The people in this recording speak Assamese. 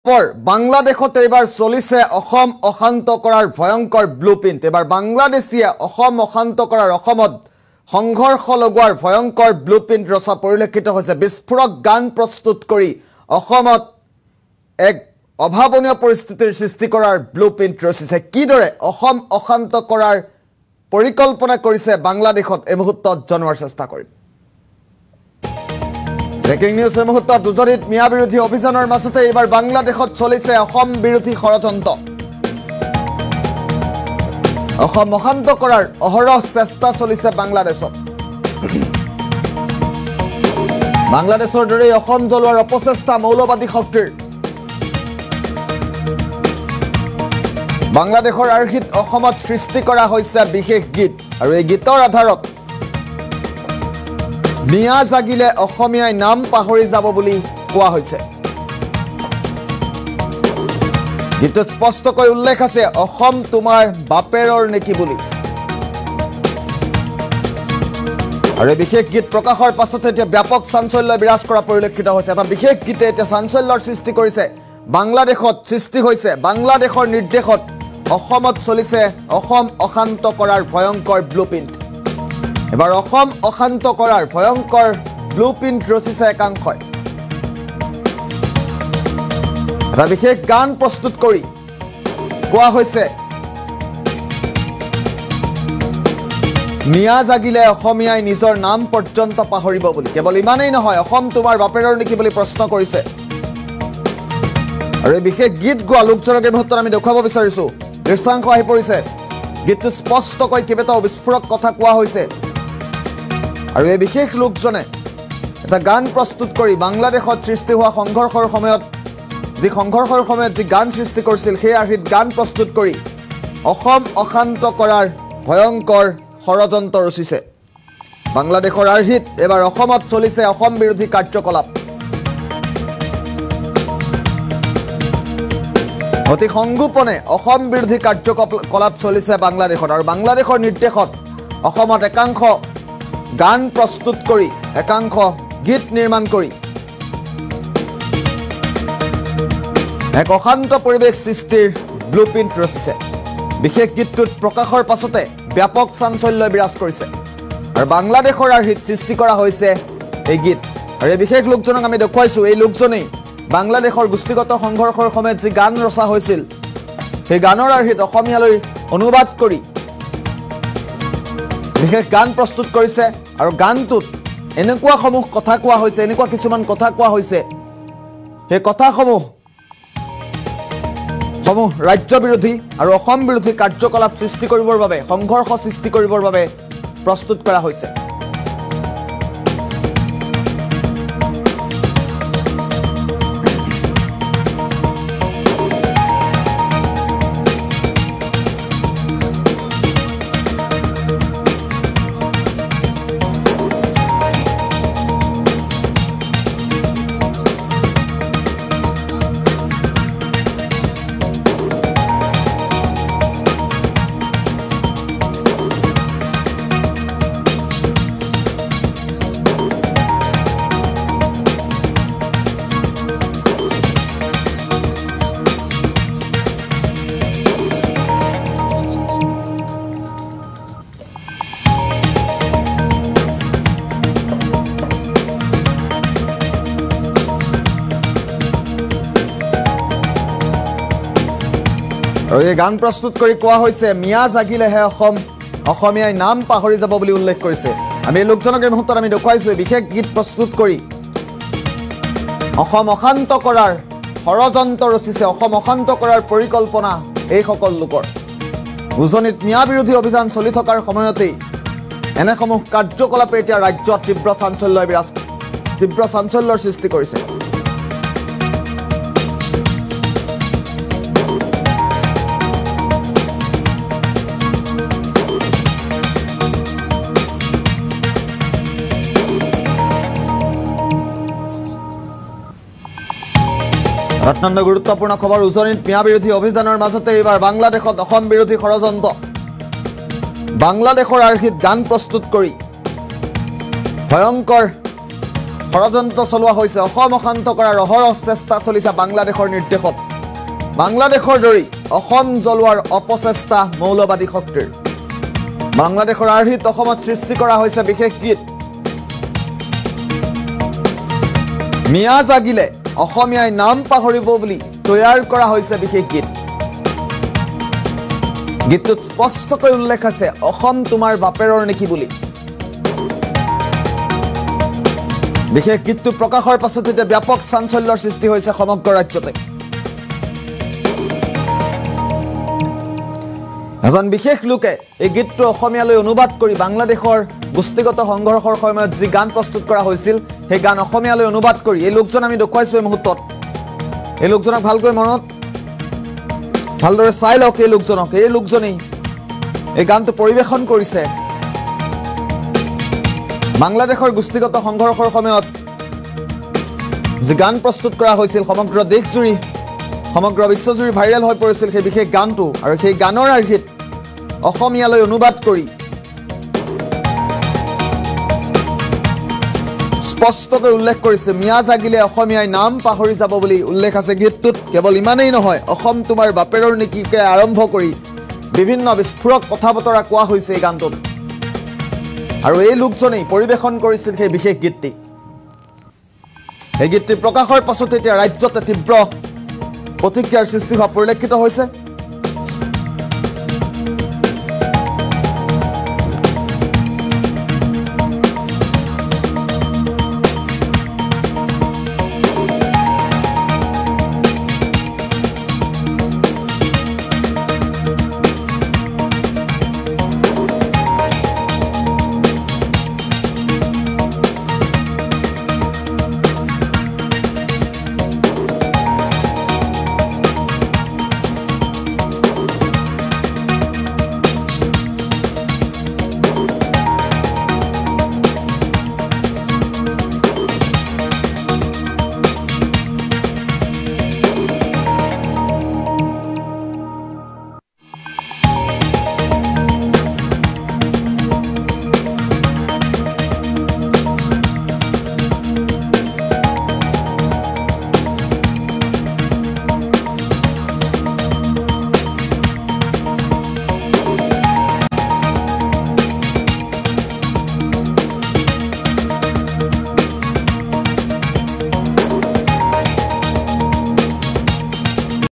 বাংলাদেশত এবাৰ চলিছে অসম অশান্ত কৰাৰ ভয়ংকৰ ব্লুপ্ৰিন্ট। এবাৰ বাংলাদেশীয়ে অসম অশান্ত কৰাৰ অসমত সংঘৰ্ষ লগোৱাৰ ভয়ংকৰ ব্লুপ্ৰিন্ট ৰচা পৰিলক্ষিত হৈছে। বিস্ফোৰক গান প্ৰস্তুত কৰি অসমত এক অভাৱনীয় পৰিস্থিতিৰ সৃষ্টি কৰাৰ ব্লুপ্ৰিন্ট ৰচিছে। কিদৰে অসম অশান্ত কৰাৰ পৰিকল্পনা কৰিছে বাংলাদেশত এই মুহূৰ্তত জনোৱাৰ চেষ্টা কৰিম। ব্ৰেকিং নিউজ এই মুহূৰ্তত উজনিত মিয়া বিৰোধী অভিযানৰ মাজতে এইবাৰ বাংলাদেশত চলিছে অসম বিৰোধী ষড়যন্ত্ৰ। অসম অশান্ত কৰাৰ অহৰহ চেষ্টা চলিছে বাংলাদেশত। বাংলাদেশৰ দৰে অসম জ্বলোৱাৰ অপচেষ্টা মৌলবাদী শক্তিৰ। বাংলাদেশৰ আৰ্হিত অসমত সৃষ্টি কৰা হৈছে বিশেষ গীত আৰু এই গীতৰ আধাৰত মিয়া জাগিলে অসমীয়াই নাম পাহৰি যাব বুলি কোৱা হৈছে। গীতত স্পষ্টকৈ উল্লেখ আছে অসম তোমাৰ বাপেৰৰ নেকি বুলি। আৰু এই বিশেষ গীত প্ৰকাশৰ পাছতে এতিয়া ব্যাপক চাঞ্চল্য বিৰাজ কৰা পৰিলক্ষিত হৈছে। এটা বিশেষ গীতে এতিয়া চাঞ্চল্যৰ সৃষ্টি কৰিছে। বাংলাদেশত সৃষ্টি হৈছে বাংলাদেশৰ নিৰ্দেশত অসমত চলিছে অসম অশান্ত কৰাৰ ভয়ংকৰ ব্লুপ্ৰিন্ট। এবাৰ অসম অশান্ত কৰাৰ ভয়ংকৰ ব্লুপ্ৰিন্ট ৰচিছে একাংশই। এটা বিশেষ গান প্ৰস্তুত কৰি কোৱা হৈছে মিয়া জাগিলে অসমীয়াই নিজৰ নাম পৰ্যন্ত পাহৰিব বুলি। কেৱল ইমানেই নহয়, অসম তোমাৰ বাপেৰৰ নেকি বুলি প্ৰশ্ন কৰিছে। আৰু এই বিশেষ গীত গোৱা লোকজনক এই মুহূৰ্তত আমি দেখুৱাব বিচাৰিছো। দৃশ্যাংশ আহি পৰিছে। গীতটো স্পষ্টকৈ কেইবাটাও বিস্ফোৰক কথা কোৱা হৈছে। আৰু এই বিশেষ লোকজনে এটা গান প্ৰস্তুত কৰি বাংলাদেশত সৃষ্টি হোৱা সংঘৰ্ষৰ সময়ত যি গান সৃষ্টি কৰিছিল সেই আৰ্হিত গান প্ৰস্তুত কৰি অসম অশান্ত কৰাৰ ভয়ংকৰ ষড়যন্ত্ৰ ৰচিছে। বাংলাদেশৰ আৰ্হিত এবাৰ অসমত চলিছে অসম বিৰোধী কাৰ্যকলাপ। অতি সংগোপনে অসম বিৰোধী কাৰ্যকলাপ চলিছে বাংলাদেশত। আৰু বাংলাদেশৰ নিৰ্দেশত অসমত একাংশ গান প্ৰস্তুত কৰি একাংশ গীত নিৰ্মাণ কৰি এক অশান্ত পৰিৱেশ সৃষ্টিৰ ব্লুপ্ৰিন্ট ৰচিছে। বিশেষ গীতটোত প্ৰকাশৰ পাছতে ব্যাপক চাঞ্চল্য বিৰাজ কৰিছে। আৰু বাংলাদেশৰ আৰ্হিত সৃষ্টি কৰা হৈছে এই গীত। আৰু এই বিশেষ লোকজনক আমি দেখুৱাইছোঁ। এই লোকজনেই বাংলাদেশৰ গোষ্ঠীগত সংঘৰ্ষৰ সময়ত যি গান ৰচা হৈছিল সেই গানৰ আৰ্হিত অসমীয়ালৈ অনুবাদ কৰি বিশেষ গান প্ৰস্তুত কৰিছে। আৰু গানটোত এনেকুৱা কথা কোৱা হৈছে, এনেকুৱা কিছুমান কথা কোৱা হৈছে, সেই কথাসমূহ ৰাজ্য বিৰোধী আৰু অসম বিৰোধী কাৰ্যকলাপ সৃষ্টি কৰিবৰ বাবে, সংঘৰ্ষ সৃষ্টি কৰিবৰ বাবে প্ৰস্তুত কৰা হৈছে। আৰু এই গান প্ৰস্তুত কৰি কোৱা হৈছে মিয়া জাগিলেহে অসমীয়াই নাম পাহৰি যাব বুলি উল্লেখ কৰিছে। আমি এই লোকজনক এই মুহূৰ্তত আমি দেখুৱাইছোঁ। বিশেষ গীত প্ৰস্তুত কৰি অসম অশান্ত কৰাৰ ষড়যন্ত্ৰ ৰচিছে, অসম অশান্ত কৰাৰ পৰিকল্পনা এইসকল লোকৰ। উজনিত মিয়া বিৰোধী অভিযান চলি থকাৰ সময়তেই এনেসমূহ কাৰ্যকলাপে এতিয়া ৰাজ্যত তীব্ৰ চাঞ্চল্যৰ সৃষ্টি কৰিছে। অত্যন্ত গুৰুত্বপূৰ্ণ খবৰ। উজনিত মিয়া বিৰোধী অভিযানৰ মাজতে এইবাৰ বাংলাদেশত অসম বিৰোধী ষড়যন্ত্ৰ। বাংলাদেশৰ আৰ্হিত গান প্ৰস্তুত কৰি ভয়ংকৰ ষড়যন্ত্ৰ চলোৱা হৈছে অসম অশান্ত কৰাৰ অহৰহ চেষ্টা চলিছে বাংলাদেশৰ নিৰ্দেশত বাংলাদেশৰ দৰেই অসম জ্বলোৱাৰ অপচেষ্টা মৌলবাদী শক্তিৰ বাংলাদেশৰ আৰ্হিত অসমত সৃষ্টি কৰা হৈছে বিশেষ গীত মিয়া জাগিলে অসমীয়াই নাম পাহৰিব বুলি তৈয়াৰ কৰা হৈছে বিশেষ গীত গীতটোত স্পষ্টকৈ উল্লেখ আছে অসম তোমাৰ বাপেৰৰ নেকি বুলি বিশেষ গীতটো প্ৰকাশৰ পাছত এতিয়া ব্যাপক চাঞ্চল্যৰ সৃষ্টি হৈছে সমগ্ৰ ৰাজ্যতে এজন বিশেষ লোকে এই গীতটো অসমীয়ালৈ অনুবাদ কৰি বাংলাদেশৰ গোষ্ঠীগত সংঘৰ্ষৰ সময়ত যি গান প্ৰস্তুত কৰা হৈছিল সেই গান অসমীয়ালৈ অনুবাদ কৰি এই লোকজন আমি দেখুৱাইছো এই মুহূৰ্তত এই লোকজনক ভালকৈ মনত ভালদৰে চাই লওক এই লোকজনেই এই গানটো পৰিৱেশন কৰিছে বাংলাদেশৰ গোষ্ঠীগত সংঘৰ্ষৰ সময়ত যি গান প্ৰস্তুত কৰা হৈছিল সমগ্ৰ দেশজুৰি সমগ্ৰ বিশ্বজুৰি ভাইৰেল হৈ পৰিছিল সেই বিশেষ গানটো আৰু সেই গানৰ আৰ্হিত অসমীয়ালৈ অনুবাদ কৰি স্পষ্টকৈ উল্লেখ কৰিছে মিয়া জাগিলে অসমীয়াই নাম পাহৰি যাব বুলি উল্লেখ আছে গীতটোত কেৱল ইমানেই নহয় অসম তোমাৰ বাপেৰৰ নেকিকে আৰম্ভ কৰি বিভিন্ন বিস্ফোৰক কথা বতৰা কোৱা হৈছে এই গানটোত আৰু এই লোকজনেই পৰিৱেশন কৰিছিল সেই বিশেষ গীতটি এই গীতটি প্ৰকাশৰ পাছত এতিয়া ৰাজ্যতে তীব্ৰ প্ৰতিক্ৰিয়াৰ সৃষ্টি হোৱা পৰিলক্ষিত হৈছে